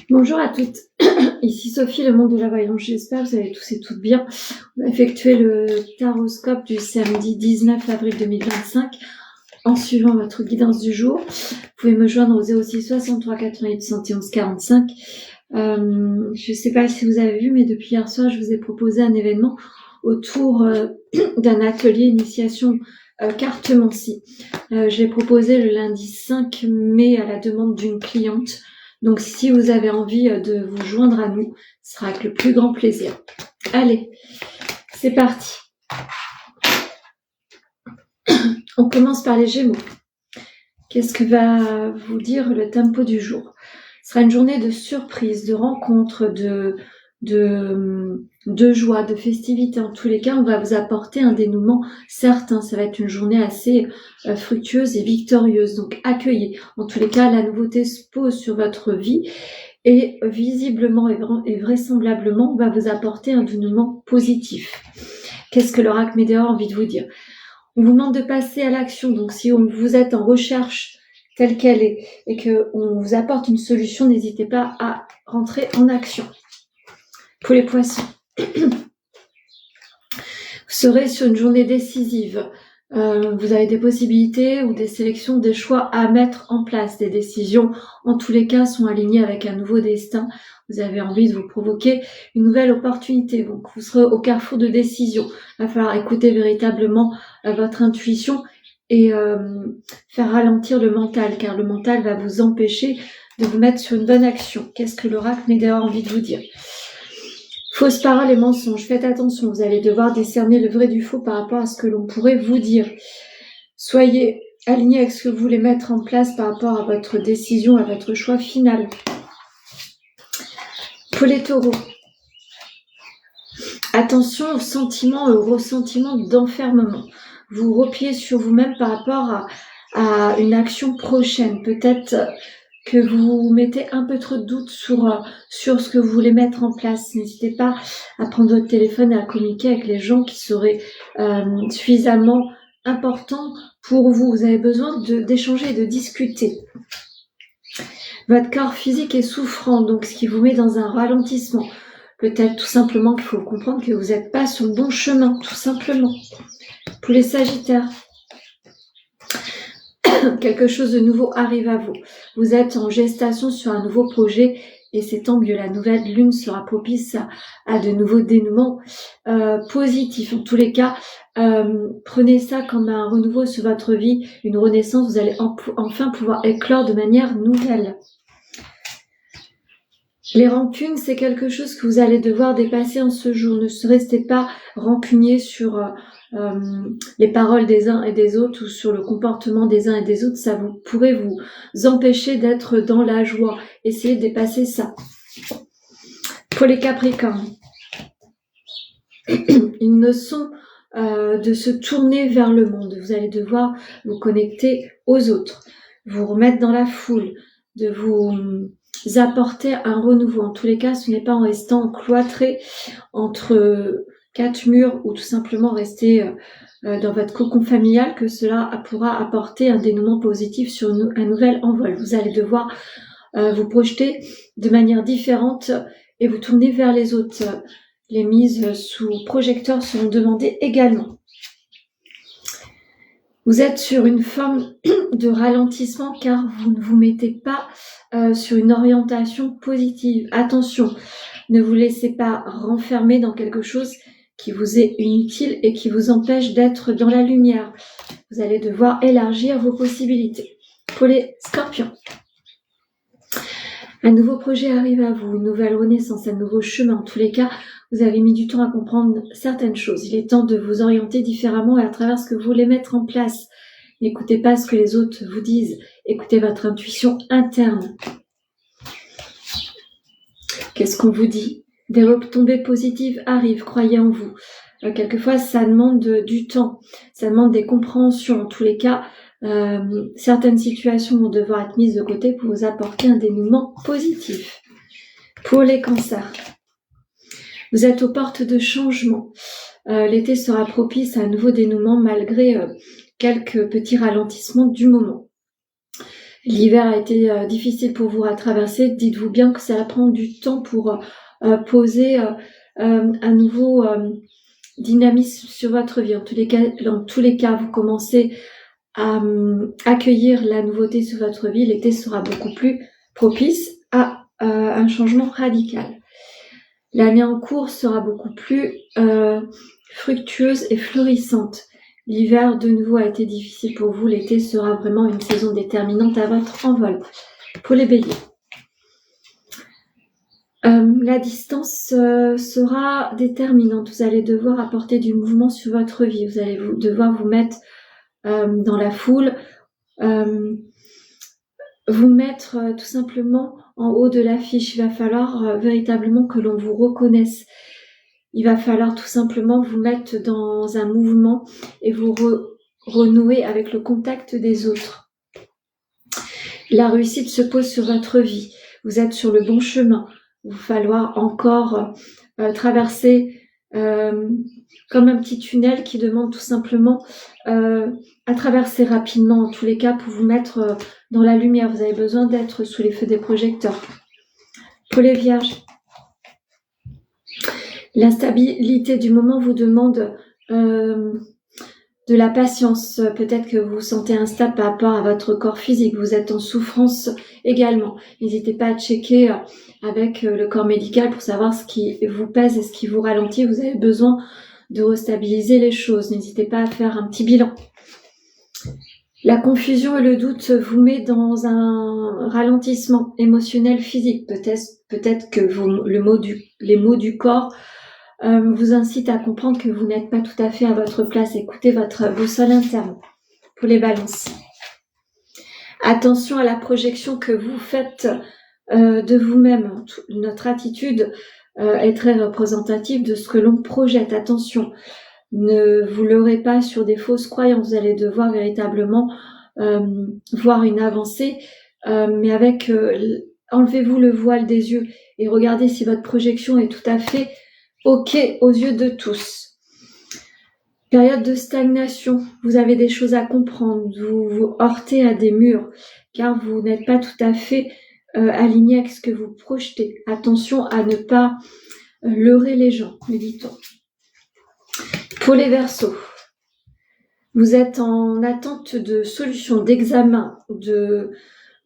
Bonjour à toutes, ici Sophie, le monde de la voyance. J'espère que vous allez tous et toutes bien. On va effectuer le taroscope du samedi 19 avril 2025 en suivant votre guidance du jour. Vous pouvez me joindre au 06 63 88 71 45. Je ne sais pas si vous avez vu, mais depuis hier soir, je vous ai proposé un événement autour d'un atelier initiation cartomancie. Je l'ai proposé le lundi 5 mai à la demande d'une cliente. Donc, si vous avez envie de vous joindre à nous, ce sera avec le plus grand plaisir. Allez, c'est parti. On commence par les Gémeaux. Qu'est-ce que va vous dire le tempo du jour? Ce sera une journée de surprise, de rencontre, de joie, de festivité. En tous les cas, on va vous apporter un dénouement certain. Ça va être une journée assez fructueuse et victorieuse. Donc, accueillez. En tous les cas, la nouveauté se pose sur votre vie et visiblement et vraisemblablement va vous apporter un dénouement positif. Qu'est-ce que l'oracle Météor a envie de vous dire? On vous demande de passer à l'action. Donc, si vous êtes en recherche telle qu'elle est et qu'on vous apporte une solution, n'hésitez pas à rentrer en action. Pour les poissons, vous serez sur une journée décisive. Vous avez des possibilités ou des sélections, des choix à mettre en place. Des décisions, en tous les cas, sont alignées avec un nouveau destin. Vous avez envie de vous provoquer une nouvelle opportunité. Donc, vous serez au carrefour de décisions. Il va falloir écouter véritablement votre intuition et faire ralentir le mental, car le mental va vous empêcher de vous mettre sur une bonne action. Qu'est-ce que l'oracle Météor a envie de vous dire? Fausses paroles et mensonges, faites attention, vous allez devoir décerner le vrai du faux par rapport à ce que l'on pourrait vous dire. Soyez aligné avec ce que vous voulez mettre en place par rapport à votre décision, à votre choix final. Pour les taureaux, attention aux sentiments et aux ressentiments d'enfermement. Vous repliez sur vous-même par rapport à une action prochaine. Peut-être que vous mettez un peu trop de doute sur ce que vous voulez mettre en place. N'hésitez pas à prendre votre téléphone et à communiquer avec les gens qui seraient suffisamment importants pour vous. Vous avez besoin d'échanger et de discuter. Votre corps physique est souffrant, donc ce qui vous met dans un ralentissement. Peut-être tout simplement qu'il faut comprendre que vous n'êtes pas sur le bon chemin, tout simplement. Pour les Sagittaires, quelque chose de nouveau arrive à vous. Vous êtes en gestation sur un nouveau projet et c'est tant mieux. La nouvelle lune sera propice à de nouveaux dénouements positifs. En tous les cas, prenez ça comme un renouveau sur votre vie, une renaissance. Vous allez enfin pouvoir éclore de manière nouvelle. Les rancunes, c'est quelque chose que vous allez devoir dépasser en ce jour. Ne restez pas rancunier sur les paroles des uns et des autres ou sur le comportement des uns et des autres. Ça pourrait vous empêcher d'être dans la joie. Essayez de dépasser ça. Pour les Capricornes, une leçon de se tourner vers le monde. Vous allez devoir vous connecter aux autres, vous remettre dans la foule, de vous apporter un renouveau. En tous les cas, ce n'est pas en restant cloîtré entre quatre murs ou tout simplement rester dans votre cocon familial que cela pourra apporter un dénouement positif sur un nouvel envol. Vous allez devoir vous projeter de manière différente et vous tourner vers les autres. Les mises sous projecteur seront demandées également. Vous êtes sur une forme de ralentissement car vous ne vous mettez pas sur une orientation positive. Attention, ne vous laissez pas renfermer dans quelque chose qui vous est inutile et qui vous empêche d'être dans la lumière. Vous allez devoir élargir vos possibilités. Pour les Scorpions, un nouveau projet arrive à vous, une nouvelle renaissance, un nouveau chemin. En tous les cas, vous avez mis du temps à comprendre certaines choses. Il est temps de vous orienter différemment et à travers ce que vous voulez mettre en place. N'écoutez pas ce que les autres vous disent. Écoutez votre intuition interne. Qu'est-ce qu'on vous dit? Des retombées positives arrivent, croyez en vous. Quelquefois, ça demande du temps. Ça demande des compréhensions. En tous les cas, certaines situations vont devoir être mises de côté pour vous apporter un dénouement positif. Pour les cancers, vous êtes aux portes de changement. L'été sera propice à un nouveau dénouement malgré quelques petits ralentissements du moment. L'hiver a été difficile pour vous à traverser. Dites-vous bien que ça va prendre du temps pour poser un nouveau dynamisme sur votre vie. Dans tous les cas, vous commencez à accueillir la nouveauté sur votre vie. L'été sera beaucoup plus propice à un changement radical. L'année en cours sera beaucoup plus fructueuse et florissante. L'hiver, de nouveau, a été difficile pour vous. L'été sera vraiment une saison déterminante à votre envol. Pour les béliers, la distance sera déterminante. Vous allez devoir apporter du mouvement sur votre vie. Vous allez devoir vous mettre dans la foule, vous mettre tout simplement en haut de l'affiche. Il va falloir véritablement que l'on vous reconnaisse. Il va falloir tout simplement vous mettre dans un mouvement et vous renouer avec le contact des autres. La réussite se pose sur votre vie. Vous êtes sur le bon chemin. Il va falloir encore traverser comme un petit tunnel qui demande tout simplement à traverser rapidement, en tous les cas, pour vous mettre dans la lumière. Vous avez besoin d'être sous les feux des projecteurs. Pour les vierges, l'instabilité du moment vous demande de la patience. Peut-être que vous vous sentez instable par rapport à votre corps physique. Vous êtes en souffrance également. N'hésitez pas à checker avec le corps médical pour savoir ce qui vous pèse et ce qui vous ralentit. Vous avez besoin de restabiliser les choses. N'hésitez pas à faire un petit bilan. La confusion et le doute vous met dans un ralentissement émotionnel, physique. Peut-être que les mots du corps vous incitent à comprendre que vous n'êtes pas tout à fait à votre place. Écoutez votre boussole interne. Pour les balances, attention à la projection que vous faites de vous-même. Notre attitude est très représentative de ce que l'on projette. Attention, ne vous leurrez pas sur des fausses croyances. Vous allez devoir véritablement voir une avancée, mais avec enlevez-vous le voile des yeux et regardez si votre projection est tout à fait OK aux yeux de tous. Période de stagnation, vous avez des choses à comprendre, vous vous heurtez à des murs, car vous n'êtes pas tout à fait aligné avec ce que vous projetez. Attention à ne pas leurrer les gens, méditons. Pour les Verseaux, vous êtes en attente de solutions, d'examens,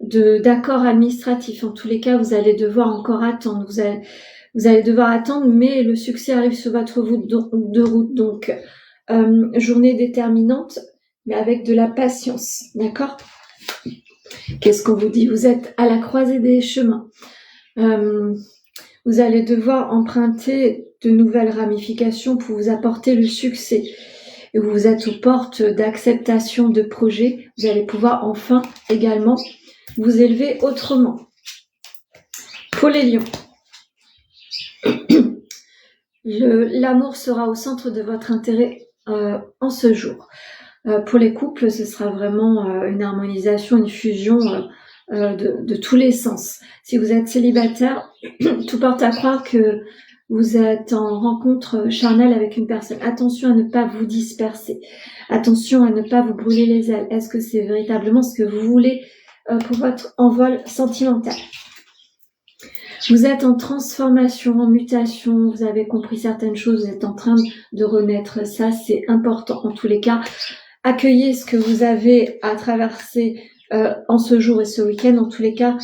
d'accords administratifs. En tous les cas, vous allez devoir encore attendre. Vous allez devoir attendre, mais le succès arrive sur votre route. Donc, journée déterminante, mais avec de la patience. D'accord ? Qu'est-ce qu'on vous dit ? Vous êtes à la croisée des chemins. Vous allez devoir emprunter de nouvelles ramifications pour vous apporter le succès. Et vous êtes aux portes d'acceptation de projets. Vous allez pouvoir enfin également vous élever autrement. Pour les lions, l'amour sera au centre de votre intérêt en ce jour. Pour les couples, ce sera vraiment une harmonisation, une fusion de tous les sens. Si vous êtes célibataire, tout porte à croire que vous êtes en rencontre charnelle avec une personne. Attention à ne pas vous disperser. Attention à ne pas vous brûler les ailes. Est-ce que c'est véritablement ce que vous voulez pour votre envol sentimental ? Vous êtes en transformation, en mutation, vous avez compris certaines choses, vous êtes en train de renaître. Ça, c'est important. En tous les cas, accueillez ce que vous avez à traverser en ce jour et ce week-end. En tous les cas,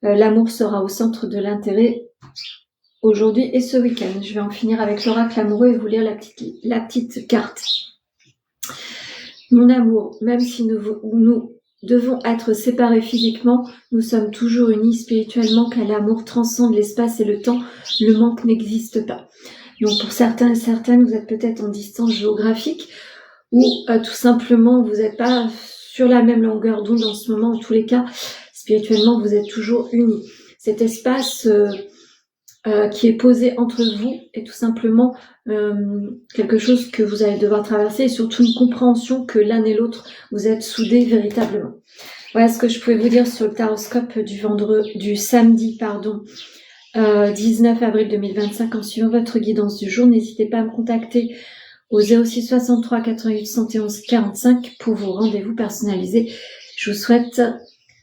l'amour sera au centre de l'intérêt aujourd'hui et ce week-end. Je vais en finir avec l'oracle amoureux et vous lire la petite carte. Mon amour, même si nous devons être séparés physiquement, nous sommes toujours unis spirituellement, car l'amour transcende l'espace et le temps. Le manque n'existe pas. Donc pour certains et certaines, vous êtes peut-être en distance géographique ou tout simplement vous n'êtes pas sur la même longueur d'onde en ce moment. En tous les cas, spirituellement, vous êtes toujours unis. Cet espace qui est posé entre vous est tout simplement quelque chose que vous allez devoir traverser et surtout une compréhension que l'un et l'autre vous êtes soudés véritablement. Voilà ce que je pouvais vous dire sur le taroscope du samedi 19 avril 2025 en suivant votre guidance du jour. N'hésitez pas à me contacter au 06 63 88 71 45 pour vos rendez-vous personnalisés. Je vous souhaite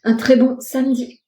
un très bon samedi.